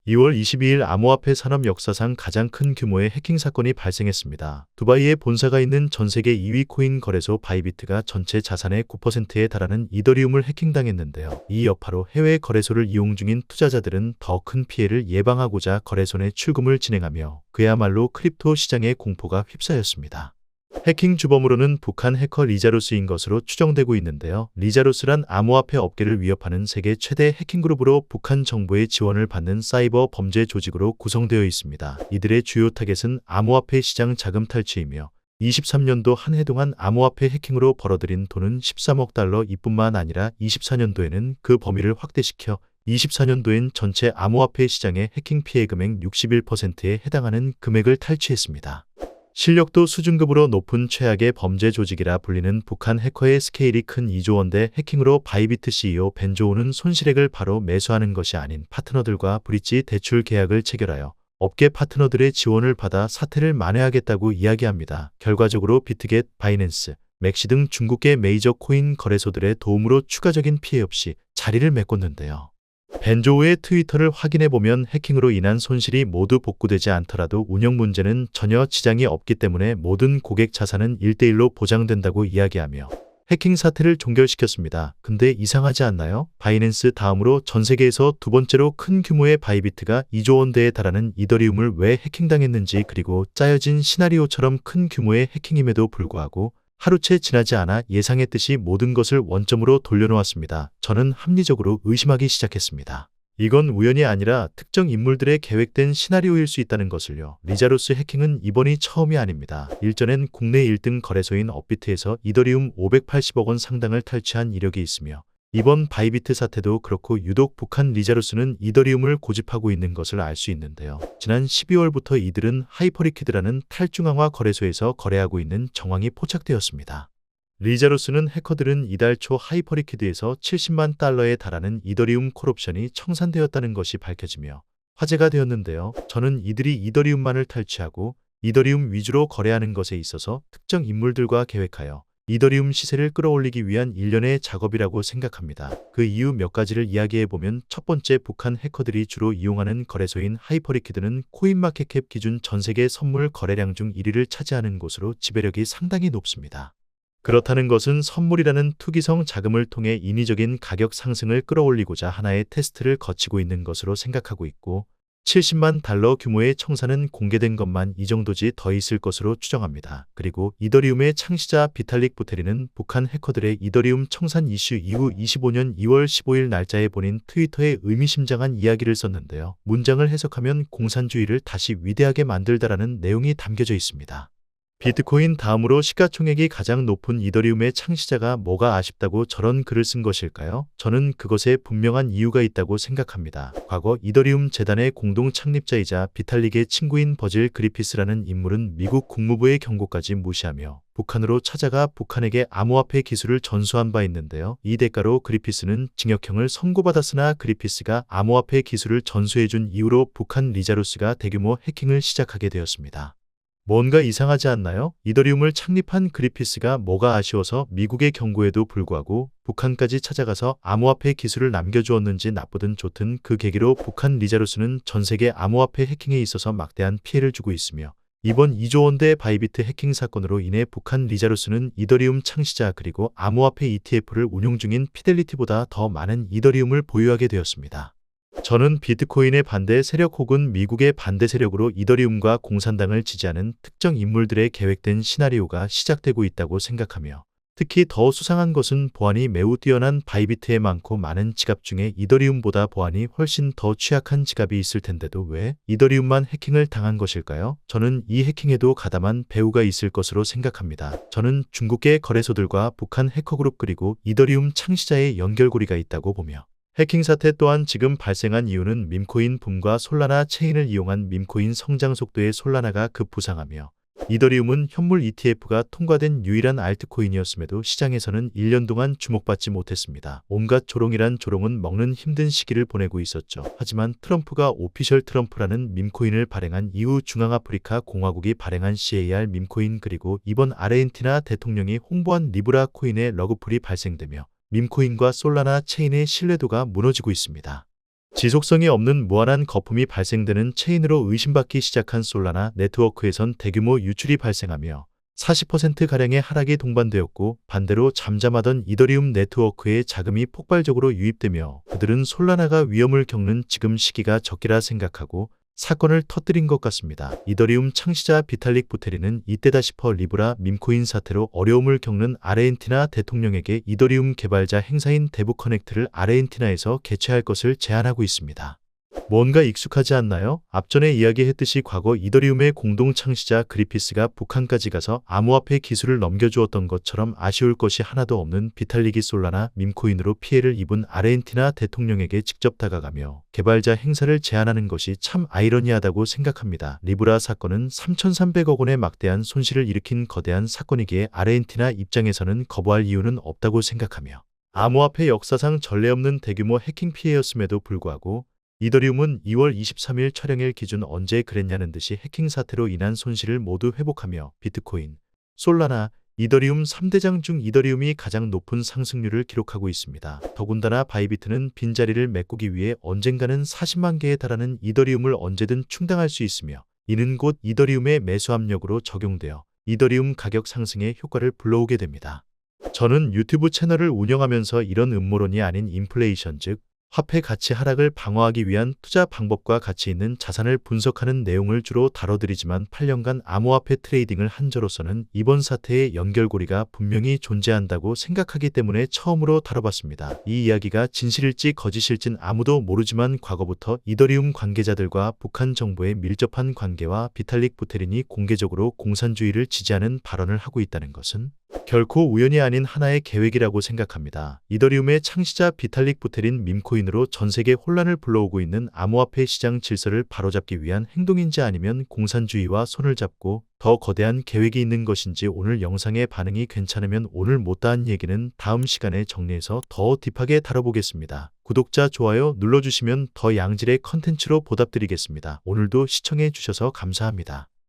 2월 22일 암호화폐 산업 역사상 가장 큰 규모의 해킹 사건이 발생했습니다. 두바이에 본사가 있는 전 세계 2위 코인 거래소 바이비트가 전체 자산의 9%에 달하는 이더리움을 해킹당했는데요. 이 여파로 해외 거래소를 이용 중인 투자자들은 더 큰 피해를 예방하고자 거래소 내 출금을 진행하며 그야말로 크립토 시장의 공포가 휩싸였습니다. 해킹 주범으로는 북한 해커 리자루스인 것으로 추정되고 있는데요. 리자루스란 암호화폐 업계를 위협하는 세계 최대 해킹 그룹으로 북한 정부의 지원을 받는 사이버 범죄 조직으로 구성되어 있습니다. 이들의 주요 타겟은 암호화폐 시장 자금 탈취이며 23년도 한 해 동안 암호화폐 해킹으로 벌어들인 돈은 13억 달러 이뿐만 아니라 24년도에는 그 범위를 확대시켜 24년도엔 전체 암호화폐 시장의 해킹 피해 금액 61%에 해당하는 금액을 탈취했습니다. 실력도 수준급으로 높은 최악의 범죄 조직이라 불리는 북한 해커의 스케일이 큰 2조 원대 해킹으로 바이비트 CEO 벤조우는 손실액을 바로 매수하는 것이 아닌 파트너들과 브릿지 대출 계약을 체결하여 업계 파트너들의 지원을 받아 사태를 만회하겠다고 이야기합니다. 결과적으로 비트겟, 바이낸스, 맥시 등 중국계 메이저 코인 거래소들의 도움으로 추가적인 피해 없이 자리를 메꿨는데요. 벤조우의 트위터를 확인해보면 해킹으로 인한 손실이 모두 복구되지 않더라도 운영 문제는 전혀 지장이 없기 때문에 모든 고객 자산은 1대1로 보장된다고 이야기하며 해킹 사태를 종결시켰습니다. 근데 이상하지 않나요? 바이낸스 다음으로 전 세계에서 두 번째로 큰 규모의 바이비트가 2조 원대에 달하는 이더리움을 왜 해킹당했는지, 그리고 짜여진 시나리오처럼 큰 규모의 해킹임에도 불구하고 하루채 지나지 않아 예상했듯이 모든 것을 원점으로 돌려놓았습니다. 저는 합리적으로 의심하기 시작했습니다. 이건 우연이 아니라 특정 인물들의 계획된 시나리오일 수 있다는 것을요. 리자루스 해킹은 이번이 처음이 아닙니다. 일전엔 국내 1등 거래소인 업비트에서 이더리움 580억 원 상당을 탈취한 이력이 있으며 이번 바이비트 사태도 그렇고, 유독 북한 리자루스는 이더리움을 고집하고 있는 것을 알 수 있는데요. 지난 12월부터 이들은 하이퍼리퀴드라는 탈중앙화 거래소에서 거래하고 있는 정황이 포착되었습니다. 리자루스는 해커들은 이달 초 하이퍼리퀴드에서 70만 달러에 달하는 이더리움 콜옵션이 청산되었다는 것이 밝혀지며 화제가 되었는데요. 저는 이들이 이더리움만을 탈취하고 이더리움 위주로 거래하는 것에 있어서 특정 인물들과 계획하여 이더리움 시세를 끌어올리기 위한 일련의 작업이라고 생각합니다. 그 이유 몇 가지를 이야기해보면, 첫 번째, 북한 해커들이 주로 이용하는 거래소인 하이퍼리퀴드는 코인마켓캡 기준 전 세계 선물 거래량 중 1위를 차지하는 곳으로 지배력이 상당히 높습니다. 그렇다는 것은 선물이라는 투기성 자금을 통해 인위적인 가격 상승을 끌어올리고자 하나의 테스트를 거치고 있는 것으로 생각하고 있고, 70만 달러 규모의 청산은 공개된 것만 이 정도지 더 있을 것으로 추정합니다. 그리고 이더리움의 창시자 비탈릭 부테린은 북한 해커들의 이더리움 청산 이슈 이후 25년 2월 15일 날짜에 본인 트위터에 의미심장한 이야기를 썼는데요. 문장을 해석하면 공산주의를 다시 위대하게 만들다라는 내용이 담겨져 있습니다. 비트코인 다음으로 시가총액이 가장 높은 이더리움의 창시자가 뭐가 아쉽다고 저런 글을 쓴 것일까요? 저는 그것에 분명한 이유가 있다고 생각합니다. 과거 이더리움 재단의 공동 창립자이자 비탈릭의 친구인 버질 그리피스라는 인물은 미국 국무부의 경고까지 무시하며 북한으로 찾아가 북한에게 암호화폐 기술을 전수한 바 있는데요. 이 대가로 그리피스는 징역형을 선고받았으나 그리피스가 암호화폐 기술을 전수해준 이후로 북한 리자루스가 대규모 해킹을 시작하게 되었습니다. 뭔가 이상하지 않나요? 이더리움을 창립한 그리피스가 뭐가 아쉬워서 미국의 경고에도 불구하고 북한까지 찾아가서 암호화폐 기술을 남겨주었는지, 나쁘든 좋든 그 계기로 북한 리자루스는 전세계 암호화폐 해킹에 있어서 막대한 피해를 주고 있으며 이번 2조 원대 바이비트 해킹 사건으로 인해 북한 리자루스는 이더리움 창시자 그리고 암호화폐 ETF를 운용 중인 피델리티보다 더 많은 이더리움을 보유하게 되었습니다. 저는 비트코인의 반대 세력 혹은 미국의 반대 세력으로 이더리움과 공산당을 지지하는 특정 인물들의 계획된 시나리오가 시작되고 있다고 생각하며, 특히 더 수상한 것은 보안이 매우 뛰어난 바이비트에 많고 많은 지갑 중에 이더리움보다 보안이 훨씬 더 취약한 지갑이 있을 텐데도 왜 이더리움만 해킹을 당한 것일까요? 저는 이 해킹에도 가담한 배후가 있을 것으로 생각합니다. 저는 중국계 거래소들과 북한 해커그룹 그리고 이더리움 창시자의 연결고리가 있다고 보며, 해킹 사태 또한 지금 발생한 이유는 밈코인 붐과 솔라나 체인을 이용한 밈코인 성장 속도의 솔라나가 급부상하며, 이더리움은 현물 ETF가 통과된 유일한 알트코인이었음에도 시장에서는 1년 동안 주목받지 못했습니다. 온갖 조롱이란 조롱은 먹는 힘든 시기를 보내고 있었죠. 하지만 트럼프가 오피셜 트럼프라는 밈코인을 발행한 이후 중앙아프리카 공화국이 발행한 CAR 밈코인, 그리고 이번 아르헨티나 대통령이 홍보한 리브라 코인의 러그풀이 발생되며 밈코인과 솔라나 체인의 신뢰도가 무너지고 있습니다. 지속성이 없는 무한한 거품이 발생되는 체인으로 의심받기 시작한 솔라나 네트워크에선 대규모 유출이 발생하며 40%가량의 하락이 동반되었고, 반대로 잠잠하던 이더리움 네트워크에 자금이 폭발적으로 유입되며 그들은 솔라나가 위험을 겪는 지금 시기가 적기라 생각하고 사건을 터뜨린 것 같습니다. 이더리움 창시자 비탈릭 부테린은 이때다 싶어 리브라 밈코인 사태로 어려움을 겪는 아르헨티나 대통령에게 이더리움 개발자 행사인 데브 커넥트를 아르헨티나에서 개최할 것을 제안하고 있습니다. 뭔가 익숙하지 않나요? 앞전에 이야기했듯이 과거 이더리움의 공동 창시자 그리피스가 북한까지 가서 암호화폐 기술을 넘겨주었던 것처럼 아쉬울 것이 하나도 없는 비탈릭이 솔라나 밈코인으로 피해를 입은 아르헨티나 대통령에게 직접 다가가며 개발자 행사를 제안하는 것이 참 아이러니하다고 생각합니다. 리브라 사건은 3,300억 원의 막대한 손실을 일으킨 거대한 사건이기에 아르헨티나 입장에서는 거부할 이유는 없다고 생각하며, 암호화폐 역사상 전례 없는 대규모 해킹 피해였음에도 불구하고 이더리움은 2월 23일 촬영일 기준 언제 그랬냐는 듯이 해킹 사태로 인한 손실을 모두 회복하며 비트코인, 솔라나, 이더리움 3대장 중 이더리움이 가장 높은 상승률을 기록하고 있습니다. 더군다나 바이비트는 빈자리를 메꾸기 위해 언젠가는 40만 개에 달하는 이더리움을 언제든 충당할 수 있으며, 이는 곧 이더리움의 매수 압력으로 적용되어 이더리움 가격 상승에 효과를 불러오게 됩니다. 저는 유튜브 채널을 운영하면서 이런 음모론이 아닌 인플레이션, 즉 화폐 가치 하락을 방어하기 위한 투자 방법과 가치 있는 자산을 분석하는 내용을 주로 다뤄드리지만 8년간 암호화폐 트레이딩을 한 저로서는 이번 사태의 연결고리가 분명히 존재한다고 생각하기 때문에 처음으로 다뤄봤습니다. 이 이야기가 진실일지 거짓일진 아무도 모르지만 과거부터 이더리움 관계자들과 북한 정부의 밀접한 관계와 비탈릭 부테린이 공개적으로 공산주의를 지지하는 발언을 하고 있다는 것은 결코 우연이 아닌 하나의 계획이라고 생각합니다. 이더리움의 창시자 비탈릭 부테린 밈코인으로 전세계 혼란을 불러오고 있는 암호화폐 시장 질서를 바로잡기 위한 행동인지 아니면 공산주의와 손을 잡고 더 거대한 계획이 있는 것인지, 오늘 영상의 반응이 괜찮으면 오늘 못다한 얘기는 다음 시간에 정리해서 더 딥하게 다뤄보겠습니다. 구독자, 좋아요 눌러주시면 더 양질의 컨텐츠로 보답드리겠습니다. 오늘도 시청해 주셔서 감사합니다.